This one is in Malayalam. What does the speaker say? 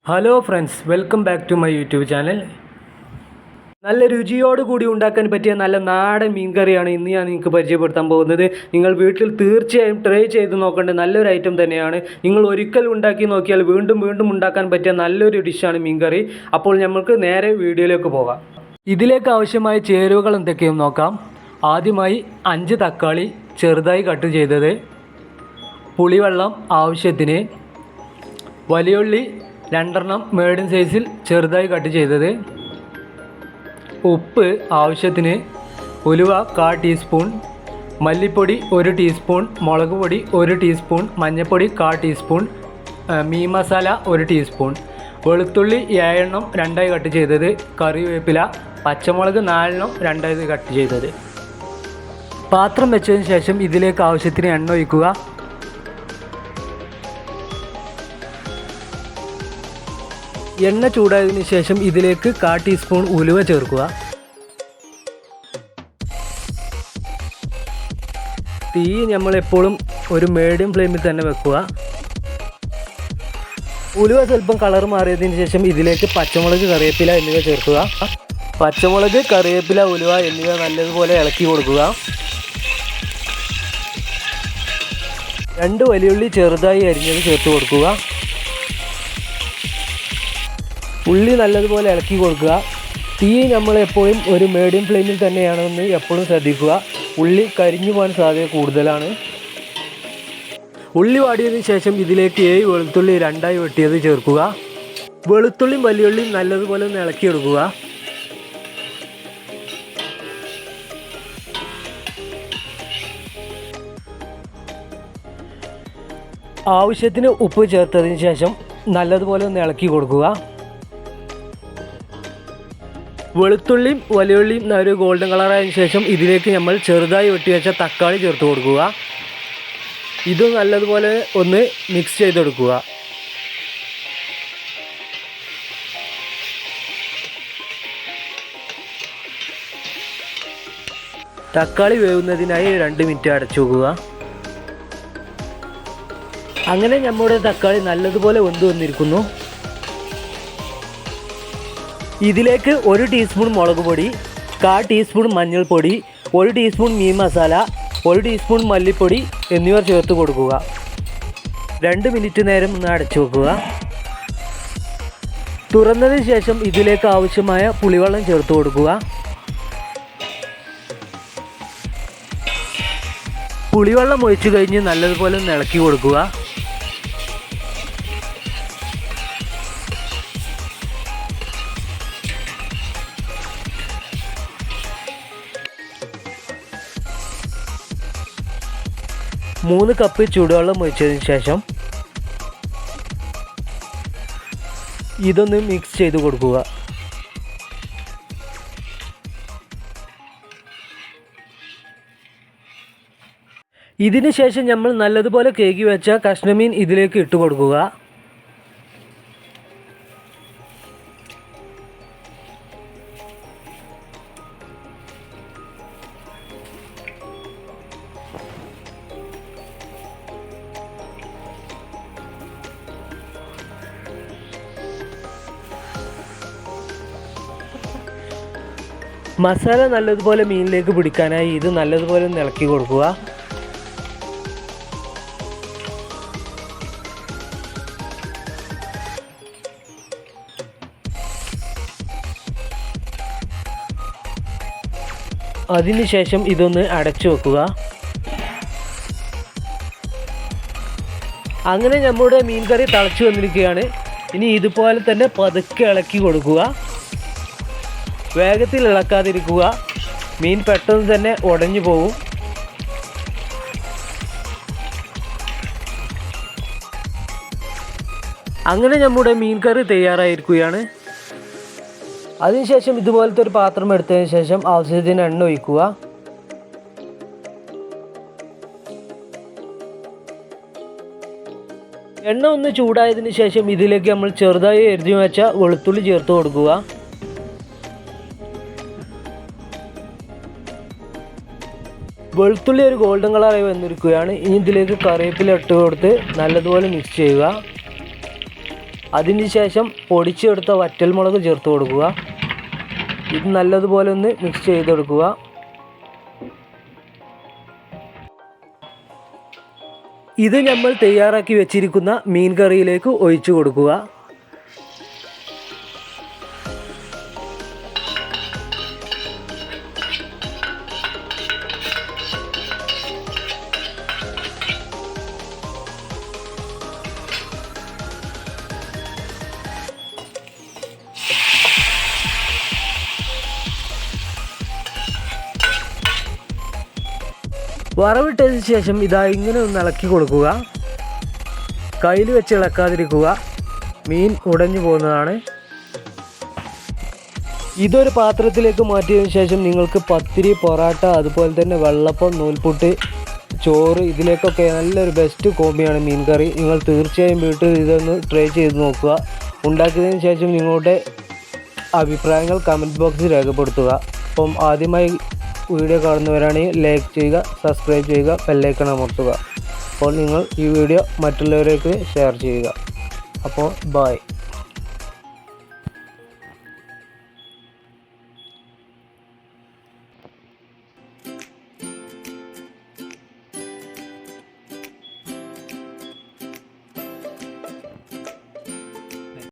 Hello friends, welcome back to my YouTube channel. നല്ല രുചിയോട് കൂടി ഉണ്ടാക്കാൻ പറ്റിയ നല്ല നാടൻ മീൻ കറിയാണ് ഇന്ന് ഞാൻ നിങ്ങൾക്ക് പരിചയപ്പെടുത്താൻ പോകുന്നത്. നിങ്ങൾ വീട്ടിൽ തീർച്ചയായും ട്രൈ ചെയ്ത് നോക്കേണ്ട നല്ലൊരു ഐറ്റം തന്നെയാണ്. നിങ്ങൾ ഒരിക്കൽ ഉണ്ടാക്കി നോക്കിയാൽ വീണ്ടും വീണ്ടും ഉണ്ടാക്കാൻ പറ്റിയ നല്ലൊരു ഡിഷാണ് മീൻ കറി. അപ്പോൾ നമുക്ക് നേരെ വീഡിയോയിലേക്ക് പോകാം. ഇതിലേക്ക് ആവശ്യമായ ചേരുവകൾ എന്തൊക്കെയും നോക്കാം. ആദ്യമായി 5 തക്കാളി ചെറുതായി കട്ട് ചെയ്തത്, പുളിവെള്ളം ആവശ്യത്തിന്, വലിയുള്ളി 2 മീഡിയം സൈസിൽ ചെറുതായി കട്ട് ചെയ്തത്, ഉപ്പ് ആവശ്യത്തിന്, ഉലുവ 1/4 ടീസ്പൂൺ, മല്ലിപ്പൊടി 1 ടീസ്പൂൺ, മുളക് പൊടി 1 ടീസ്പൂൺ, മഞ്ഞൾപ്പൊടി 1/4 ടീസ്പൂൺ, മീൻ മസാല 1 ടീസ്പൂൺ, വെളുത്തുള്ളി 7 2ആയി കട്ട് ചെയ്തത്, കറിവേപ്പില, പച്ചമുളക് 4 2ആയി കട്ട് ചെയ്തത്. പാത്രം വെച്ചതിന് ശേഷം ഇതിലേക്ക് ആവശ്യത്തിന് എണ്ണ ഒഴിക്കുക. എണ്ണ ചൂടായതിനു ശേഷം ഇതിലേക്ക് 1/4 ടീസ്പൂൺ ഉലുവ ചേർക്കുക. തീ നമ്മളെപ്പോഴും ഒരു മീഡിയം ഫ്ലെയിമിൽ തന്നെ വെക്കുക. ഉലുവ സ്വല്പം കളർ മാറിയതിന് ശേഷം ഇതിലേക്ക് പച്ചമുളക്, കറിവേപ്പില എന്നിവ ചേർക്കുക. പച്ചമുളക്, കറിവേപ്പില, ഉലുവ എന്നിവ നല്ലതുപോലെ ഇളക്കി കൊടുക്കുക. 2 വലിയുള്ളി ചെറുതായി അരിഞ്ഞത് ചേർത്ത് കൊടുക്കുക. ഉള്ളി നല്ലതുപോലെ ഇളക്കി കൊടുക്കുക. തീ നമ്മളെപ്പോഴും ഒരു മീഡിയം ഫ്ലെയിമിൽ തന്നെയാണെന്ന് എപ്പോഴും ശ്രദ്ധിക്കുക. ഉള്ളി കരിഞ്ഞു പോകാൻ സാധ്യത കൂടുതലാണ്. ഉള്ളി വാടിയതിന് ശേഷം ഇതിലേക്ക് 7 വെളുത്തുള്ളി 2ആയി വെട്ടിയത് ചേർക്കുക. വെളുത്തുള്ളിയും വലിയുള്ളിയും നല്ലതുപോലെ ഒന്ന് ഇളക്കിയെടുക്കുക. ആവശ്യത്തിന് ഉപ്പ് ചേർത്തതിന് ശേഷം നല്ലതുപോലെ ഒന്ന് ഇളക്കി കൊടുക്കുക. വെളുത്തുള്ളിയും വലിയുള്ളിയും ഒരു ഗോൾഡൻ കളറായതിനു ശേഷം ഇതിലേക്ക് നമ്മൾ ചെറുതായി വെട്ടി വെച്ച തക്കാളി ചേർത്ത് കൊടുക്കുക. ഇത് നല്ലതുപോലെ ഒന്ന് മിക്സ് ചെയ്തെടുക്കുക. തക്കാളി വേവുന്നതിനായി 2 മിനിറ്റ് അടച്ചു വെക്കുക. അങ്ങനെ നമ്മുടെ തക്കാളി നല്ലതുപോലെ വെന്ത് വന്നിരിക്കുന്നു. ഇതിലേക്ക് 1 ടീസ്പൂൺ മുളക് പൊടി, 1/4 ടീസ്പൂൺ മഞ്ഞൾപ്പൊടി, 1 ടീസ്പൂൺ മീൻ മസാല, 1 ടീസ്പൂൺ മല്ലിപ്പൊടി എന്നിവ ചേർത്ത് കൊടുക്കുക. 2 മിനിറ്റ് നേരം ഒന്ന് അടച്ചു വെക്കുക. തുറന്നതിന് ശേഷം ഇതിലേക്ക് ആവശ്യമായ പുളിവെള്ളം ചേർത്ത് കൊടുക്കുക. പുളിവെള്ളം ഒഴിച്ചു കഴിഞ്ഞ് നല്ലതുപോലെ ഒന്ന് ഇളക്കി കൊടുക്കുക. മൂന്ന് കപ്പ് ചൂടുവെള്ളം ഒഴിച്ചതിന് ശേഷം ഇതൊന്ന് മിക്സ് ചെയ്ത് കൊടുക്കുക. ഇതിന് ശേഷം നമ്മൾ നല്ലതുപോലെ കേകി വെച്ച കഷ്ണമീൻ ഇതിലേക്ക് ഇട്ട് കൊടുക്കുക. മസാല നല്ലതുപോലെ മീനിലേക്ക് പിടിക്കാനായി ഇത് നല്ലതുപോലെ ഒന്ന് ഇളക്കി കൊടുക്കുക. അതിനുശേഷം ഇതൊന്ന് അടച്ചു വെക്കുക. അങ്ങനെ നമ്മുടെ മീൻ കറി തിളച്ചു വന്നിരിക്കുകയാണ്. ഇനി ഇതുപോലെ തന്നെ പതുക്കെ ഇളക്കി കൊടുക്കുക. വേഗത്തിൽ ഇളക്കാതിരിക്കുക, മീൻ പെട്ടെന്ന് തന്നെ ഉടഞ്ഞു പോകും. അങ്ങനെ നമ്മുടെ മീൻ കറി തയ്യാറായിരിക്കുകയാണ്. അതിനുശേഷം ഇതുപോലത്തെ ഒരു പാത്രം എടുത്തതിന് ശേഷം ആവശ്യത്തിന് എണ്ണ ഒഴിക്കുക. എണ്ണ ഒന്ന് ചൂടായതിനു ശേഷം ഇതിലേക്ക് നമ്മൾ ചെറുതായി എരിഞ്ഞു വെച്ച വെളുത്തുള്ളി ചേർത്ത് കൊടുക്കുക. വെളുത്തുള്ളി ഒരു ഗോൾഡൻ കളറായി വന്നിരിക്കുകയാണ്. ഇനി ഇതിലേക്ക് കറിവേപ്പില ഇട്ട് കൊടുത്ത് നല്ലതുപോലെ മിക്സ് ചെയ്യുക. അതിനുശേഷം പൊടിച്ചെടുത്ത വറ്റൽമുളക് ചേർത്ത് കൊടുക്കുക. ഇത് നല്ലതുപോലെ ഒന്ന് മിക്സ് ചെയ്തെടുക്കുക. ഇത് നമ്മൾ തയ്യാറാക്കി വെച്ചിരിക്കുന്ന മീൻ കറിയിലേക്ക് ഒഴിച്ചു കൊടുക്കുക. വറവിട്ടതിന് ശേഷം ഇതാ ഇങ്ങനെ ഒന്ന് ഇളക്കി കൊടുക്കുക. കയ്യിൽ വെച്ച് ഇളക്കാതിരിക്കുക, മീൻ ഉടഞ്ഞു പോകുന്നതാണ്. ഇതൊരു പാത്രത്തിലേക്ക് മാറ്റിയതിന് ശേഷം നിങ്ങൾക്ക് പത്തിരി, പൊറാട്ട, അതുപോലെ തന്നെ വെള്ളപ്പം, നൂൽപുട്ട്, ചോറ് ഇതിലേക്കൊക്കെ നല്ലൊരു ബെസ്റ്റ് കോമ്പിയാണ് മീൻ കറി. നിങ്ങൾ തീർച്ചയായും വീട്ടിൽ ഇതൊന്ന് ട്രൈ ചെയ്ത് നോക്കുക. ഉണ്ടാക്കിയതിന് ശേഷം നിങ്ങളുടെ അഭിപ്രായങ്ങൾ കമൻറ്റ് ബോക്സിൽ രേഖപ്പെടുത്തുക. അപ്പം ആദ്യമായി വീഡിയോ കാണുന്നവരാണെങ്കിൽ ലൈക്ക് ചെയ്യുക, സബ്സ്ക്രൈബ് ചെയ്യുക, ബെല്ലൈക്കൺ അമർത്തുക. അപ്പോൾ നിങ്ങൾ ഈ വീഡിയോ മറ്റുള്ളവരേക്ക് ഷെയർ ചെയ്യുക. അപ്പോൾ ബൈ.